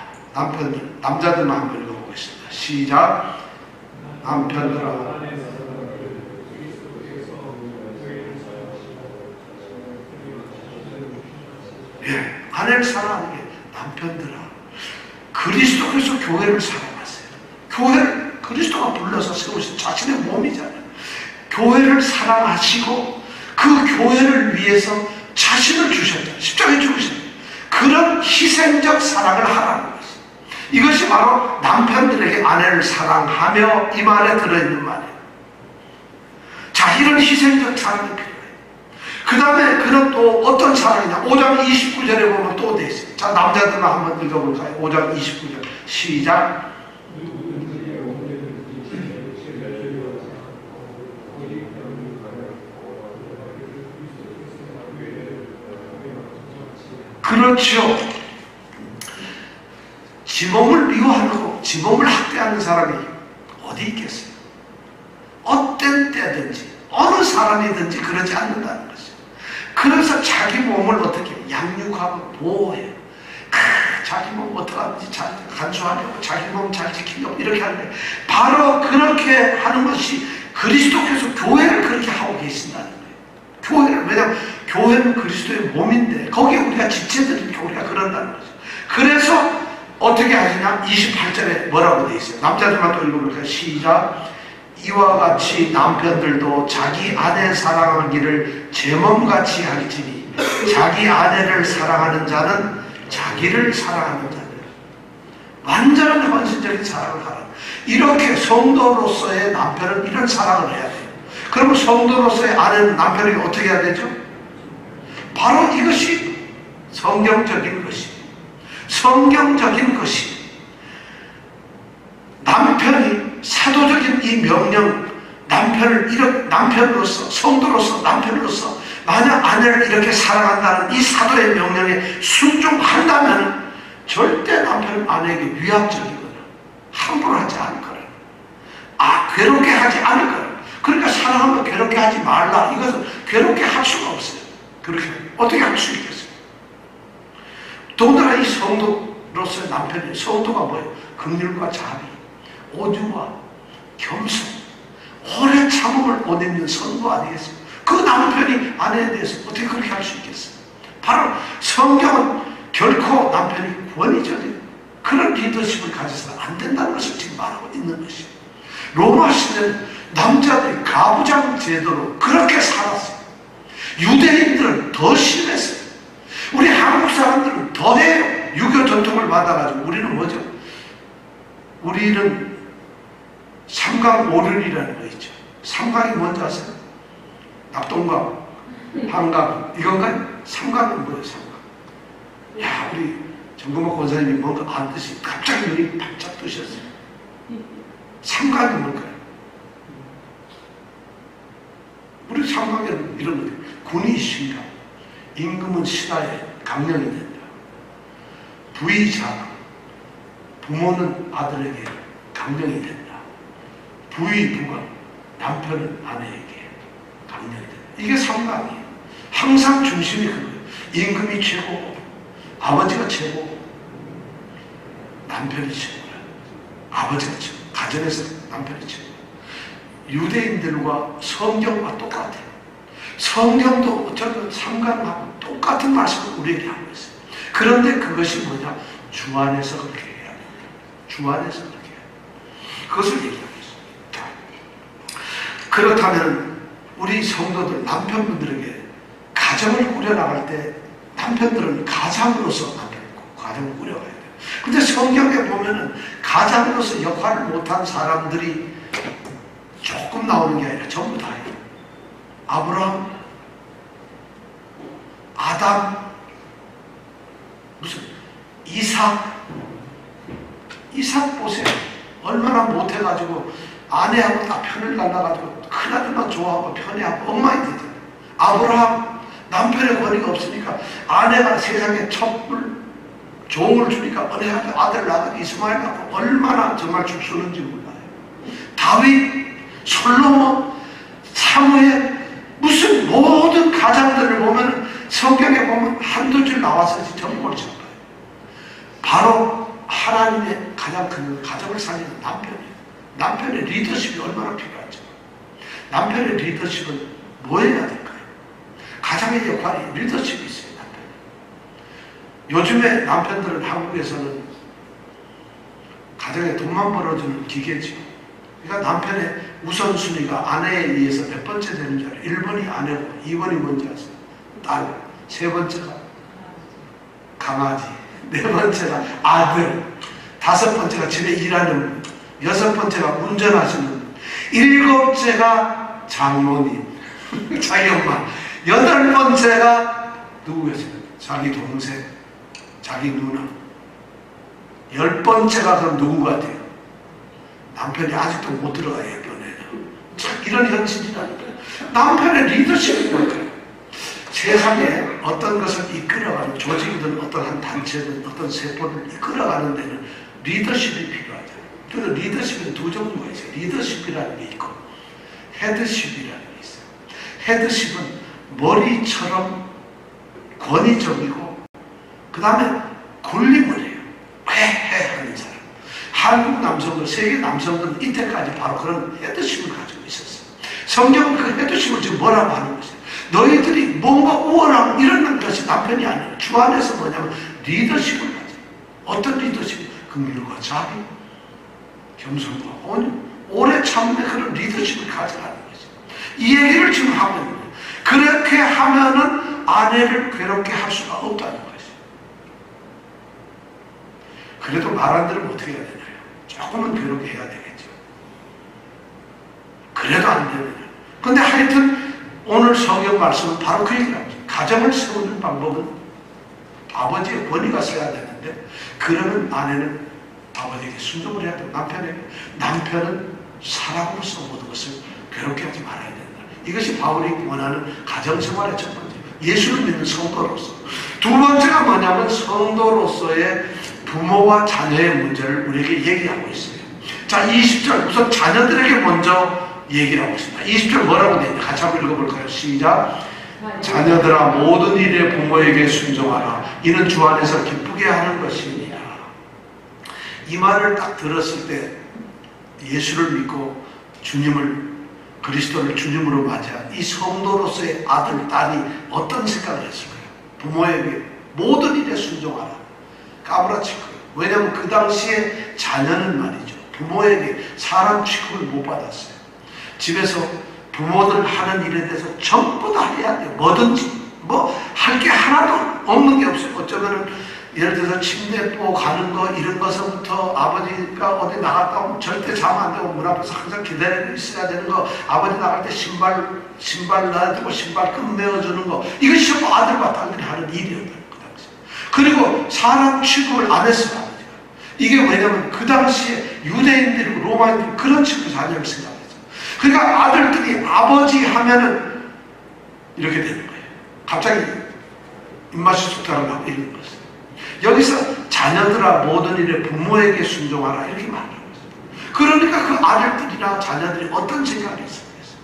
A: 남자들만 한번 읽어보겠습니다. 시작. 남편들아 아내를 사랑하는 게 남편들아 그리스도께서 교회를 사랑하세요. 교회를 그리스도가 불러서 세우신 자신의 몸이잖아요. 교회를 사랑하시고 그 교회를 위해서 자신을 주셨다. 십자가에 죽으셨다. 그런 희생적 사랑을 하라는 것입니다. 이것이 바로 남편들에게 아내를 사랑하며 이 말에 들어있는 말이에요. 자, 이런 희생적 사랑이 필요해요. 그 다음에 그는 또 어떤 사랑이냐? 5장 29절에 보면 또 돼 있어요. 자, 남자들만 한번 읽어볼까요? 5장 29절 시작. 그렇죠. 지 몸을 미워하고 지 몸을 학대하는 사람이 어디 있겠어요? 어떤 때든지 어느 사람이든지 그러지 않는다는 것이죠. 그래서 자기 몸을 어떻게 양육하고 보호해요. 자기 몸 어떡하든지 잘 간수하려고 자기 몸 잘 지키려고 이렇게 하는데 바로 그렇게 하는 것이 그리스도께서 교회를 그렇게 하고 계신다는 거예요. 교회를, 왜냐하면 교회는 그리스도의 몸인데 거기에 우리가 지체들이니까 우리가 그런다는 거죠. 그래서 어떻게 하시냐? 28절에 뭐라고 되어 있어요? 남자들만 또 읽어볼까요? 시작. 이와 같이 남편들도 자기 아내 사랑하기를 제 몸같이 하기지니 자기 아내를 사랑하는 자는 자기를 사랑하는 자들. 완전한 헌신적인 사랑을 하라. 이렇게 성도로서의 남편은 이런 사랑을 해야 돼요. 그러면 성도로서의 아내는 남편에게 어떻게 해야 되죠? 바로 이것이 성경적인 것이. 성경적인 것이. 남편이 사도적인 이 명령, 남편으로서, 성도로서, 남편으로서 만약 아내를 이렇게 사랑한다는 이 사도의 명령에 순종한다면 절대 남편은 아내에게 위압적이거나 함부로 하지 않을 거라. 괴롭게 하지 않을 거라. 그러니까 사랑하면 괴롭게 하지 말라. 이것은 괴롭게 할 수가 없어요. 그렇게 어떻게 할 수 있겠어요? 더군다나 이 성도로서의 남편이, 성도가 뭐예요? 긍휼과 자비, 오주와 겸손, 오래 참음을 못 입는 성도 아니겠습니까? 그 남편이 아내에 대해서 어떻게 그렇게 할 수 있겠어요? 바로 성경은 결코 남편이 권위적인 그런 리더십을 가져서는 안 된다는 것을 지금 말하고 있는 것이에요. 로마 시대는 남자들이 가부장 제도로 그렇게 살았어요. 유대인들은 더 심했어요. 우리 한국 사람들은 더 해요. 유교 전통을 받아가지고 우리는 뭐죠? 우리는 삼강오륜이라는 거 있죠. 삼강이 뭔지 아세요? 낙동강, 한강 이건가요? 삼강은 뭐예요? 삼강. 야, 우리 정금호 권사님이 뭔가 안 듯이 갑자기 눈이 반짝 뜨셨어요. 삼강이 뭘까요? 우리 삼강에는 이런 거예요. 군이 신강, 임금은 신하의 강령이 된다. 부의 자강, 부모는 아들에게 강령이 된다. 부의 부강, 남편은 아내에게 강령이 된다. 이게 삼강이에요. 항상 중심이 그거예요. 임금이 최고고, 아버지가 최고고, 남편이 최고야. 아버지가 최고, 가정에서 남편이 최고. 유대인들과 성경과 똑같아요. 성경도 어쩌면 삼강하고 똑같은 말씀을 우리에게 하고 있어요. 그런데 그것이 뭐냐? 주 안에서 그렇게 해야 돼요. 주 안에서 그렇게 해야 돼요. 그것을 얘기하고 있어요. 그렇다면 우리 성도들, 남편분들에게 가정을 꾸려나갈 때 남편들은 가장으로서 가정을 꾸려가야 돼요. 근데 성경에 보면은 가장으로서 역할을 못한 사람들이 조금 나오는 게 아니라 전부 다예요. 아담, 무슨 이삭 보세요. 얼마나 못해가지고 아내하고 다 편을 갈라가지고 큰아들만 좋아하고 편애하고 엉망이 되잖아요. 아브라함, 남편의 권위가 없으니까 아내가 세상에 첩을 종을 주니까 은혜하게 아들 낳아서 이스마엘 낳고 얼마나 정말 죽쓰는지 몰라요. 다윗, 솔로몬, 사무엘, 무슨 모든 가장들을 보면 성경에 보면 한두 줄 나와서 전부 옳지 않아요. 바로 하나님의 가장 큰 가정을 살리는 남편이에요. 남편의 리더십이 얼마나 필요하죠. 남편의 리더십은 뭐 해야 될까요? 가장의 역할이 리더십이 있어요. 요즘에 남편들은 한국에서는 가정에 돈만 벌어주는 기계죠. 그러니까 남편의 우선순위가 아내에 의해서 몇 번째 되는 줄 알아요. 1번이 아내고 2번이 뭔지 아세요? 딸, 세 번째가 강아지, 네 번째가 아들, 다섯 번째가 집에 일하는 분, 여섯 번째가 운전하시는 분, 일곱째가 장모님, 자기 엄마, 여덟 번째가 누구였어요? 자기 동생, 자기 누나. 열 번째가 그럼 누구 같아요? 남편이 아직도 못 들어가요, 예전에는. 참 이런 현실이라니까요. 남편의 리더십이 뭘까요? 세상에 어떤 것을 이끌어가는 조직이든 어떤 한 단체든 어떤 세포를 이끌어가는 데는 리더십이 필요하잖아요. 그래서 리더십은 두 종류가 있어요. 리더십이라는 게 있고 헤드십이라는 게 있어요. 헤드십은 머리처럼 권위적이고 그 다음에 군림을 해요. 회 하는 사람. 한국 남성들, 세계 남성들은 이때까지 바로 그런 헤드십을 가지고 있었어요. 성경은 그 헤드십을 지금 뭐라고 하는 것이에요? 너희들이 뭔가 우월하고 이런 것이 남편이 아니에요. 주 안에서 뭐냐면 리더십을 가져요. 어떤 리더십? 긍휼과 자비, 겸손과 온유, 오래 참는 그런 리더십을 가져가는 거죠. 이 얘기를 지금 하고 있는 거예요. 그렇게 하면은 아내를 괴롭게 할 수가 없다는 거죠. 그래도 말 안 들으면 어떻게 해야 되나요? 조금은 괴롭게 해야 되겠죠. 그래도 안 되면. 근데 하여튼 오늘 성경 말씀은 바로 그 얘기를 합니다. 가정을 세우는 방법은 아버지의 권위가 써야 되는데 그러면 아내는 아버지에게 순종을 해야 되고 남편은 사랑으로서 모든 것을 괴롭게 하지 말아야 된다. 이것이 바울이 원하는 가정생활의 첫 번째. 예수를 믿는 성도로서. 두 번째가 뭐냐면 성도로서의 부모와 자녀의 문제를 우리에게 얘기하고 있어요. 자, 20절 우선 자녀들에게 먼저 얘기를 하고 있습니다. 20절 뭐라고 되어 있나? 같이 한번 읽어볼까요? 시작. 자녀들아 모든 일에 부모에게 순종하라. 이는 주 안에서 기쁘게 하는 것이니라. 이 말을 딱 들었을 때 예수를 믿고 그리스도를 주님으로 맞이한 이 성도로서의 아들, 딸이 어떤 생각을 했을까요? 부모에게 모든 일에 순종하라. 까무라칠 거예요. 왜냐하면 그 당시에 자녀는 말이죠. 부모에게 사람 취급을 못 받았어요. 집에서 부모들 하는 일에 대해서 전부 다 해야 돼요. 뭐든지. 할 게 하나도 없는 게 없어요. 어쩌면은 예를 들어서 침대 보고 가는 거 이런 것부터 아버지가 어디 나갔다 오면 절대 잠 안 되고 문 앞에서 항상 기다리고 있어야 되는 거, 아버지 나갈 때 신발 놔두고 신발 끈 메어주는 거, 이것이 전부 아들과 딸들이 하는 일이었다는 그 당시. 그리고 사람 취급을 안 했어요, 아버지가. 이게 왜냐면 그 당시에 유대인들이고 로마인들이 그런 식으로 자녀를 생각했어요. 그러니까 아들들이 아버지 하면은 이렇게 되는 거예요. 갑자기 입맛이 쑥달을 하고 이러는 거예요. 여기서 자녀들아 모든 일에 부모에게 순종하라 이렇게 말하는 거예요. 그러니까 그 아들들이나 자녀들이 어떤 생각이 있었겠어요.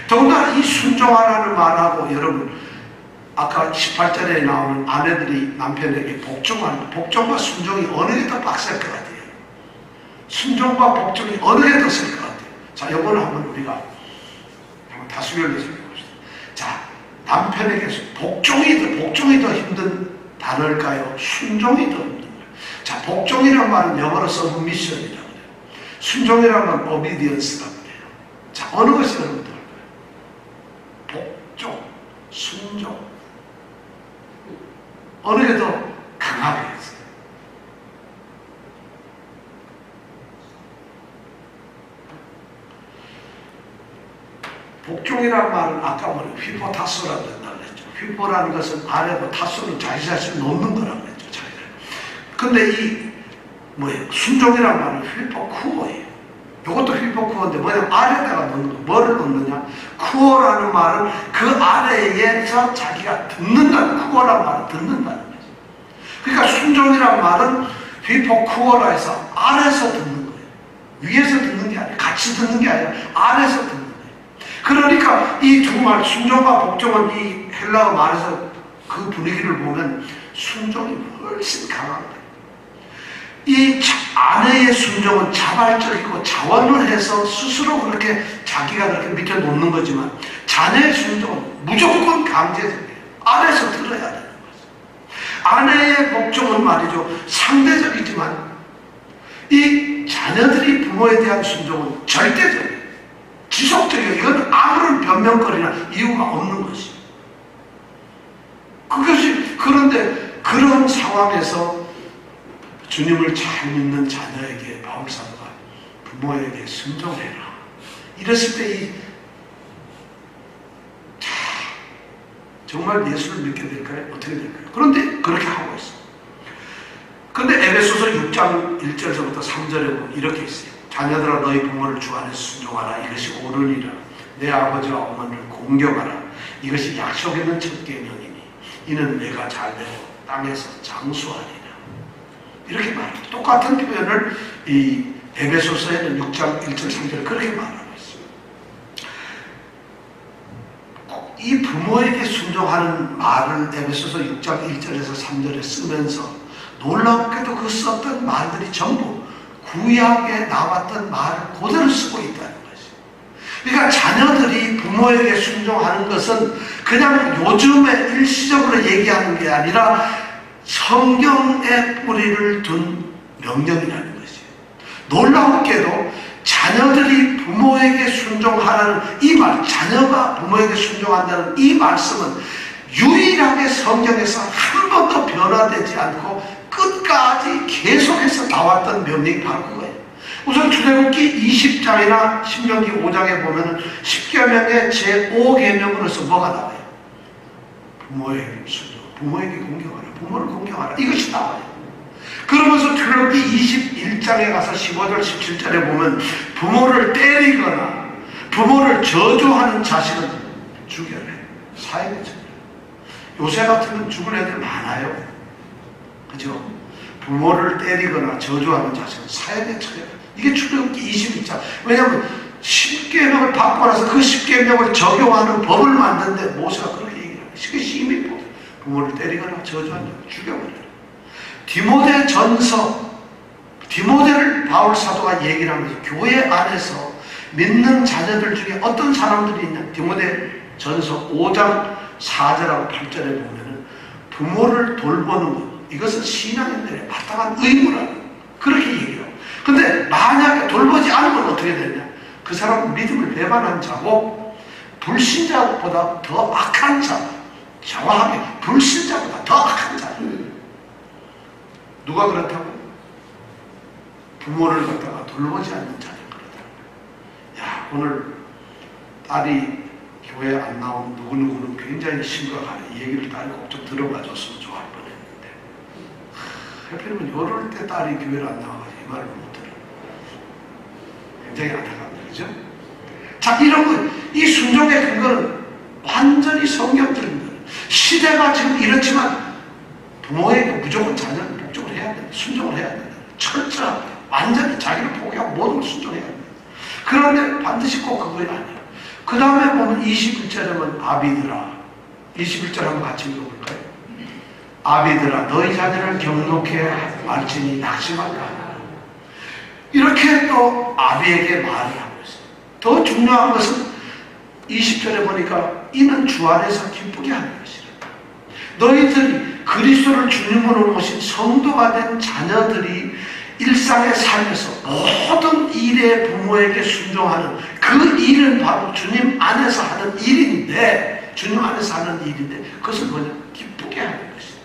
A: 더군다나 이 순종하라는 말하고 여러분 아까 18절에 나오는 아내들이 남편에게 복종하는 복종과 순종이 어느 게 더 빡셀 것 같아요. 순종과 복종이 어느 게 더 셀 것 같아요. 자, 이거는 한번 우리가 다수결로 생각해봅시다. 자, 남편에게 복종이 더 힘든 단어일까요? 순종이 더 힘든가요? 자, 복종이란 말은 영어로 submission이라고 해요. 순종이란 말은 obedience라고 해요. 자, 어느 것이 여러분 더 할까요? 복종, 순종. 어느 게 더 강하게 했어요? 복종이란 말은 아까 휘포타소라고 했다고 그랬죠. 휘포라는 것은 아래고 타소는 자기 자신을 놓는 거라고 했죠. 자기를. 근데 이 순종이란 말은 휘포쿠어예요. 이것도 휘포쿠어인데 뭐냐면 아래다가 놓는 거. 뭐를 놓느냐? 쿠어라는 말은 그 아래에서 자기가 듣는다는, 쿠어라는 말은 듣는다는 거죠. 그러니까 순종이란 말은 휘포쿠어라 해서 아래서 듣는 거예요. 위에서 듣는 게 아니라, 같이 듣는 게 아니라 아래서 듣는 거예요. 그러니까 이 두 말, 순종과 복종은 이 헬라어 말에서 그 분위기를 보면 순종이 훨씬 강한 거예요. 이 아내의 순종은 자발적이고 자원을 해서 스스로 그렇게 자기가 그렇게 밑에 놓는 거지만, 자녀의 순종은 무조건 강제적이에요. 아래서 들어야 되는 거죠. 아내의 복종은 말이죠, 상대적이지만 이 자녀들이 부모에 대한 순종은 절대적이에요. 지속적이에요. 이건 아무런 변명거리나 이유가 없는 것이에요. 그런데 그런 상황에서 주님을 잘 믿는 자녀에게 바울사도가 부모에게 순종해라. 이랬을 때 정말 예수를 믿게 될까요? 어떻게 될까요? 그런데 그렇게 하고 있어요. 그런데 에베소서 6장 1절에서부터 3절에 보면 이렇게 있어요. 자녀들아 너희 부모를 주 안에서 순종하라. 이것이 옳으니라. 내 아버지와 어머니를 공경하라. 이것이 약속 있는 첫 계명이니 이는 내가 잘되고 땅에서 장수하리라. 이렇게 말합니다. 똑같은 표현을 이 에베소서에는 6장 1절 3절에 그렇게 말하고 있습니다. 이 부모에게 순종하는 말을 에베소서 6장 1절에서 3절에 쓰면서 놀랍게도 그 썼던 말들이 전부 구약에 나왔던 말을 그대로 쓰고 있다는 것이죠. 그러니까 자녀들이 부모에게 순종하는 것은 그냥 요즘에 일시적으로 얘기하는 게 아니라 성경에 뿌리를 둔 명령이라는 것이에요. 놀랍게도 자녀들이 부모에게 순종하라는 이 말, 자녀가 부모에게 순종한다는 이 말씀은 유일하게 성경에서 한 번도 변화되지 않고 끝까지 계속해서 나왔던 명령이 바로 그거예요. 우선 출애굽기 20장이나 신명기 5장에 보면 10계명의 제5계명으로서 뭐가 나와요? 부모에게 순종, 부모에게 공경하라, 부모를 공경하라, 이것이 나와요. 그러면서 출애굽기 21장에 가서 15절 17절에 보면 부모를 때리거나 부모를 저주하는 자식은 죽여라, 사형에 처해라. 요새 같으면 죽을 애들 많아요. 그죠? 부모를 때리거나 저주하는 자식은 사형에 처해라. 이게 출애굽기 21장. 왜냐하면 10계명을 받고 나서 그 10계명을 적용하는 법을 만드는데 모세가 그렇게 얘기를 해요. 그것이 이미 부모를 때리거나 저주하는 자를 죽여버려라. 디모데 전서, 디모데를 바울 사도가 얘기를 하면서 교회 안에서 믿는 자녀들 중에 어떤 사람들이 있냐. 디모데 전서 5장 4절하고 8절에 보면은 부모를 돌보는 것, 이것은 신앙인들의 마땅한 의무라는 그렇게 얘기해요. 근데 만약에 돌보지 않으면 어떻게 되냐? 그 사람은 믿음을 배반한 자고 불신자보다 더 악한 자, 정확하게 불신자보다 더 악한 자. 누가 그렇다고? 부모를 갖다가 돌보지 않는 자는 그렇다. 야, 오늘 딸이 교회 안 나온 누구누구는 굉장히 심각하네. 이 얘기를 딸이 꼭 좀 들어봐줬으면 좋을 뻔했는데, 하필이면 이럴 때 딸이 교회를 안 나와가지고 이 말을 못 들어요. 굉장히 안타깝다, 그죠? 자, 이런 거, 이 순종의 근거는 완전히 성경적인 거예요. 시대가 지금 이렇지만 부모에게 무조건 자녀는 복종을 해야 돼. 순종을 해야 돼. 철저하게, 완전히 자기를 포기하고 모든 걸 순종해야 돼. 그런데 반드시 꼭 그거 아니에요. 그 다음에 보면 21절에 보면 아비들아, 21절 한번 같이 읽어볼까요? 아비들아 너희 자녀를 경록해 말지니 낙심하라. 이렇게 또 아비에게 말을 하고 있어요. 더 중요한 것은 20절에 보니까 이는 주 안에서 기쁘게 하는 것이라. 너희들이 그리스도를 주님으로 모신 성도가 된 자녀들이 일상의 삶에서 모든 일에 부모에게 순종하는 그 일은 바로 주님 안에서 하는 일인데, 주님 안에서 하는 일인데, 그것은 뭐냐? 기쁘게 하는 것이다.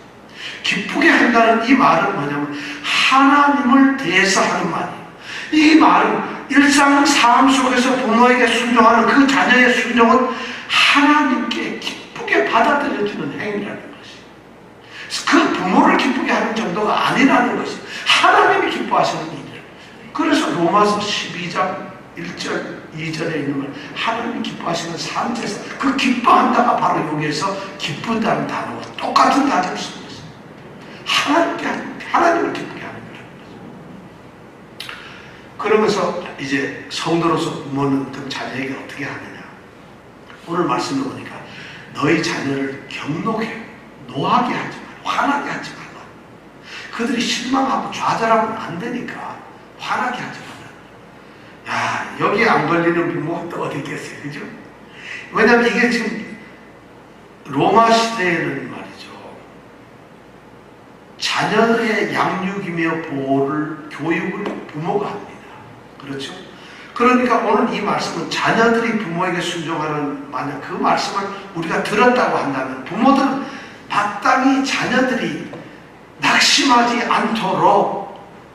A: 기쁘게 한다는 이 말은 뭐냐면 하나님을 대해서 하는 말이에요. 이 말은 일상 삶 속에서 부모에게 순종하는 그 자녀의 순종은 하나님께 기쁘게 받아들여지는 행위라는 것이, 그 부모를 기쁘게 하는 정도가 아니라는 것이 하나님이 기뻐하시는 일이에요. 그래서 로마서 12장 1절 2절에 있는 말, 하나님이 기뻐하시는 산제사, 그 기뻐한다가 바로 여기에서 기쁜다는 단어와 똑같은 단어를 쓰고 있어요. 하나님을 기쁘게 하는 거라는 거죠. 그러면서 이제 성도로서 부모는 그 자녀에게 어떻게 하느냐. 오늘 말씀을 보니까 너희 자녀를 경록해, 노하게 하지 말라, 화나게 하지 말라. 그들이 실망하고 좌절하면 안 되니까 화나게 하지 말라. 야, 여기에 안 걸리는 부모가 또 어디 있겠어요, 그죠? 왜냐하면 이게 지금 로마 시대에는 말이죠, 자녀의 양육이며 보호를, 교육을 부모가 합니다. 그렇죠? 그러니까 오늘 이 말씀은 자녀들이 부모에게 순종하는, 만약 그 말씀을 우리가 들었다고 한다면 부모들은 마땅히 자녀들이 낙심하지 않도록,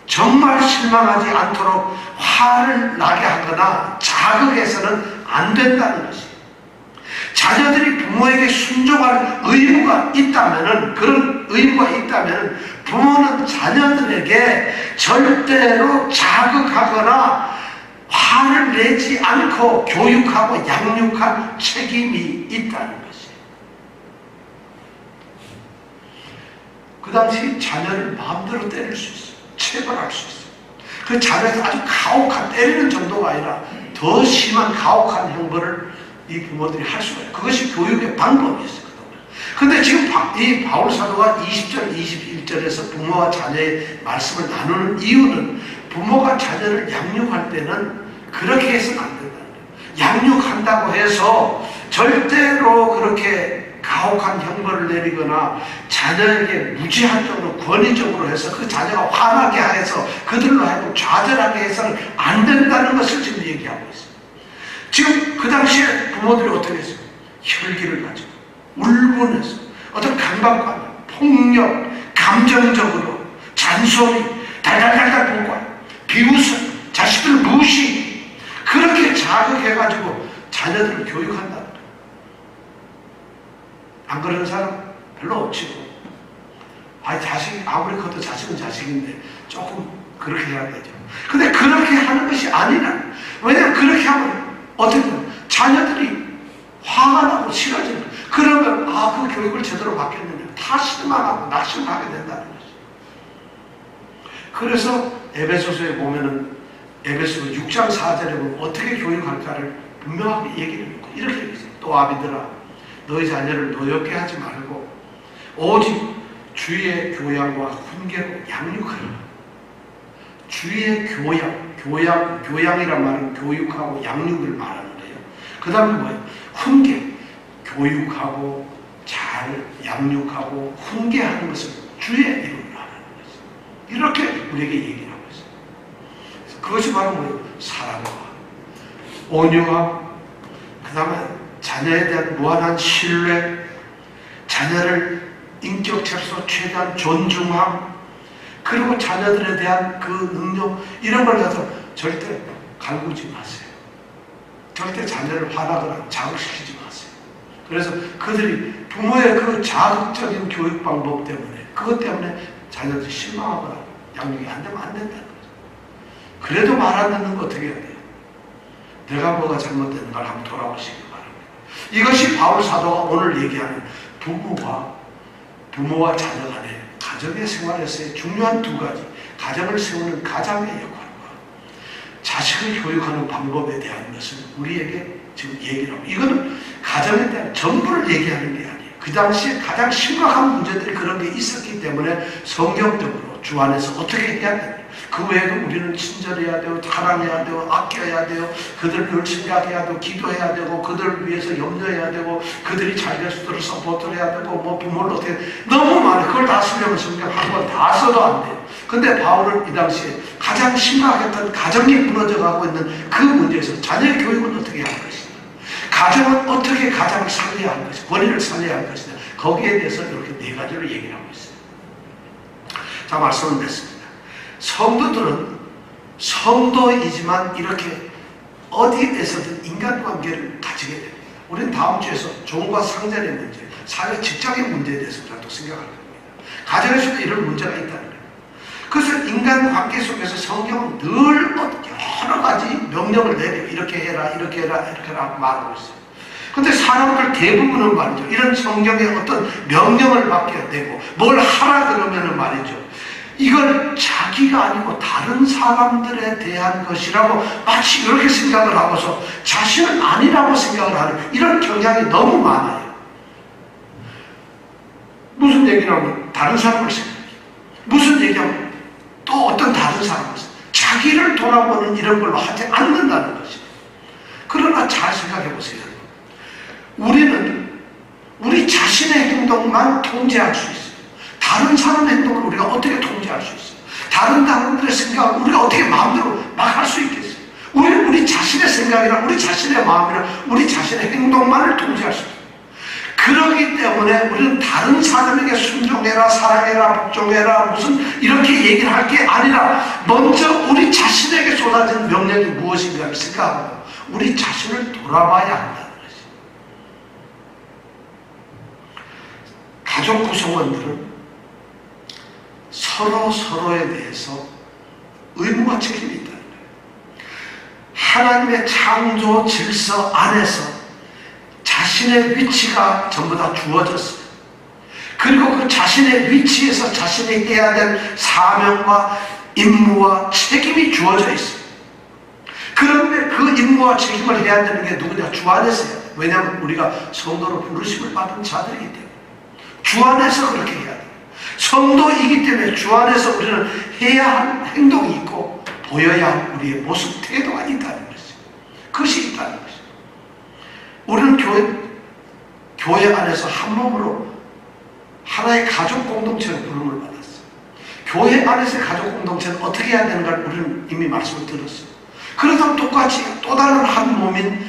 A: 정말 실망하지 않도록 화를 나게 하거나 자극해서는 안 된다는 것이에요. 자녀들이 부모에게 순종할 의무가 있다면은, 그런 의무가 있다면은 부모는 자녀들에게 절대로 자극하거나 화를 내지 않고 교육하고 양육할 책임이 있다는 것이에요. 그 당시 자녀를 마음대로 때릴 수 있어요. 체벌할 수 있어요. 그 자녀에서 아주 가혹한, 때리는 정도가 아니라 더 심한 가혹한 형벌을 이 부모들이 할 수가 있어요. 그것이 교육의 방법이었어요. 근데 지금 이 바울 사도가 20절, 21절에서 부모와 자녀의 말씀을 나누는 이유는 부모가 자녀를 양육할 때는 그렇게 해서는 안 된다는 거예요. 양육한다고 해서 절대로 그렇게 가혹한 형벌을 내리거나 자녀에게 무지한적으로 권위적으로 해서 그 자녀가 화나게 해서 그들로 하여금 좌절하게 해서는 안 된다는 것을 지금 얘기하고 있어요. 지금 그 당시에 부모들이 어떻게 했어요? 혈기를 가지고 울분해서 어떤 강박관, 폭력, 감정적으로 잔소리, 달달달달 보고 비웃음, 자식들 무시, 그렇게 자극해가지고 자녀들을 교육한다. 안 그러는 사람 별로 없지. 아니, 자식 아무리 커도 자식은 자식인데 조금 그렇게 해야 되죠. 근데 그렇게 하는 것이 아니라, 왜냐하면 그렇게 하면 어떻게 돼요? 자녀들이 화가 나고 싫어지는 거예요. 그러면 그 교육을 제대로 받겠느냐, 다 실망하고 낙심하게 된다는 거죠. 그래서 에베소서에 보면은 에베소 6장 4절에 보면 어떻게 교육할까를 분명하게 얘기를 해요. 이렇게 얘기했어요. 또 아비들아, 너희 자녀를 노엽게 하지 말고 오직 주의 교양과 훈계로 양육하라. 주의 교양이란 말은 교육하고 양육을 말하는 거예요. 그 다음에 뭐예요? 훈계, 교육하고 잘 양육하고 훈계하는 것을 주의 이름으로 하는 거죠. 이렇게 우리에게 얘기를 하고 있어요. 그것이 바로 뭐예요? 사랑과 온유함, 그 다음에 자녀에 대한 무한한 신뢰, 자녀를 인격체로서 최대한 존중함, 그리고 자녀들에 대한 그 능력, 이런 걸 가서 절대 갈구지 마세요. 절대 자녀를 화나거나 자극시키지 마세요. 그래서 그들이 부모의 그 자극적인 교육 방법 때문에, 그것 때문에 자녀들이 실망하거나 양육이 안 되면 안 된다는 거죠. 그래도 말 안 듣는 거 어떻게 해야 돼요? 내가 뭐가 잘못됐는가를 한번 돌아보시기 바랍니다. 이것이 바울 사도가 오늘 얘기하는 부모와 자녀 간의 가정의 생활에서의 중요한 두 가지, 가정을 세우는 가장의 역할과 자식을 교육하는 방법에 대한 것을 우리에게 지금 얘기를 하고, 이거는 가정에 대한 전부를 얘기하는 게 아니에요. 그 당시에 가장 심각한 문제들이 그런 게 있었기 때문에 성경적으로 주 안에서 어떻게 해야 돼요? 그 외에도 우리는 친절해야 되고, 사랑해야 되고, 아껴야 돼요. 그들을 늘 생각해야 되고, 기도해야 되고, 그들을 위해서 염려해야 되고, 그들이 잘 될 수 있도록 서포트를 해야 되고, 뭐 부모를 어떻게, 너무 많아요. 그걸 다 쓰려면 성경 한 번 다 써도 안 돼요. 근데 바울은 이 당시에 가장 심각했던 가정이 무너져가고 있는 그 문제에서 자녀의 교육은 어떻게 할 것이냐, 가정은 어떻게 가장을 살려야 할 것이냐, 권위를 살려야 할 것이냐, 거기에 대해서 이렇게 네 가지로 얘기를 하고 있어요. 자, 말씀을 맺습니다. 성도들은 성도이지만 이렇게 어디에서든 인간관계를 가지게 됩니다. 우리는 다음 주에서 종과 상전의 문제, 사회 직장의 문제에 대해서 또 생각할 겁니다. 가정에서도 이런 문제가 있다는 거예요. 그래서 인간관계 속에서 성경은 늘 여러 가지 명령을 내려 이렇게 해라, 이렇게 해라, 이렇게 해라 말하고 있어요. 근데 사람들 대부분은 말이죠, 이런 성경의 어떤 명령을 받게 되고 뭘 하라 그러면은 말이죠, 이걸 자기가 아니고 다른 사람들에 대한 것이라고 마치 이렇게 생각을 하고서 자신은 아니라고 생각을 하는 이런 경향이 너무 많아요. 무슨 얘기냐면 다른 사람을 생각해요. 무슨 얘기냐면 또 어떤 다른 사람을 생각해요. 자기를 돌아보는 이런 걸로 하지 않는다는 것이에요. 그러나 잘 생각해 보세요. 우리는 우리 자신의 행동만 통제할 수 있어요. 다른 사람의 행동을 우리가 어떻게 통제할 수 있어요? 다른 사람들의 생각을 우리가 어떻게 마음대로 막 할 수 있겠어요? 우리 자신의 생각이나 우리 자신의 마음이나 우리 자신의 행동만을 통제할 수 있어요. 그러기 때문에 우리는 다른 사람에게 순종해라, 사랑해라, 복종해라 무슨 이렇게 얘기를 할 게 아니라 먼저 우리 자신에게 쏟아진 명령이 무엇인가를 생각하고 우리 자신을 돌아봐야 한다는 것이죠. 가족 구성원들은 서로에 대해서 의무와 책임이 있다는 거예요. 하나님의 창조 질서 안에서 자신의 위치가 전부 다 주어졌어요. 그리고 그 자신의 위치에서 자신이 해야 될 사명과 임무와 책임이 주어져 있어요. 그런데 그 임무와 책임을 해야 되는 게 누구냐? 주 안에서요. 왜냐하면 우리가 성도로 부르심을 받은 자들이기 때문에 주 안에서 그렇게 해야 돼요. 성도이기 때문에 주 안에서 우리는 해야 할 행동이 있고 보여야 할 우리의 모습, 태도가 있다는 것이죠. 그것이 있다는 것이죠. 우리는 교회 안에서 한 몸으로 하나의 가족 공동체로 부름을 받았어요. 교회 안에서의 가족 공동체는 어떻게 해야 되는가를 우리는 이미 말씀을 들었어요. 그러다 똑같이 또 다른 한 몸인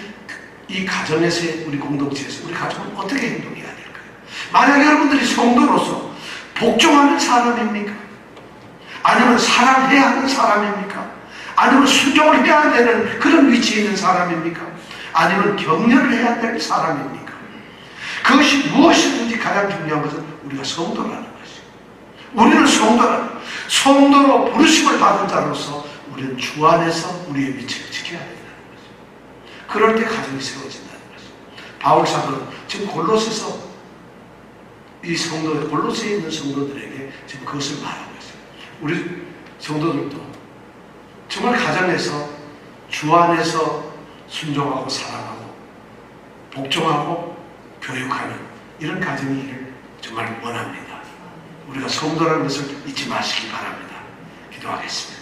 A: 이 가정에서의 우리 공동체에서 우리 가족은 어떻게 행동해야 될까요? 만약 여러분들이 성도로서 복종하는 사람입니까? 아니면 사랑해야 하는 사람입니까? 아니면 순종을 해야 되는 그런 위치에 있는 사람입니까? 아니면 격려를 해야 될 사람입니까? 그것이 무엇이든지 가장 중요한 것은 우리가 성도라는 것이죠. 우리는 성도로 부르심을 받은 자로서 우리는 주 안에서 우리의 위치를 지켜야 된다는 거죠. 그럴 때 가정이 세워진다는 거죠. 바울 사도는 지금 골로새서 골로새에 있는 성도들에게 지금 그것을 말하고 있어요. 우리 성도들도 정말 가정에서 주 안에서 순종하고 사랑하고 복종하고 교육하는 이런 가정이기를 정말 원합니다. 우리가 성도라는 것을 잊지 마시기 바랍니다. 기도하겠습니다.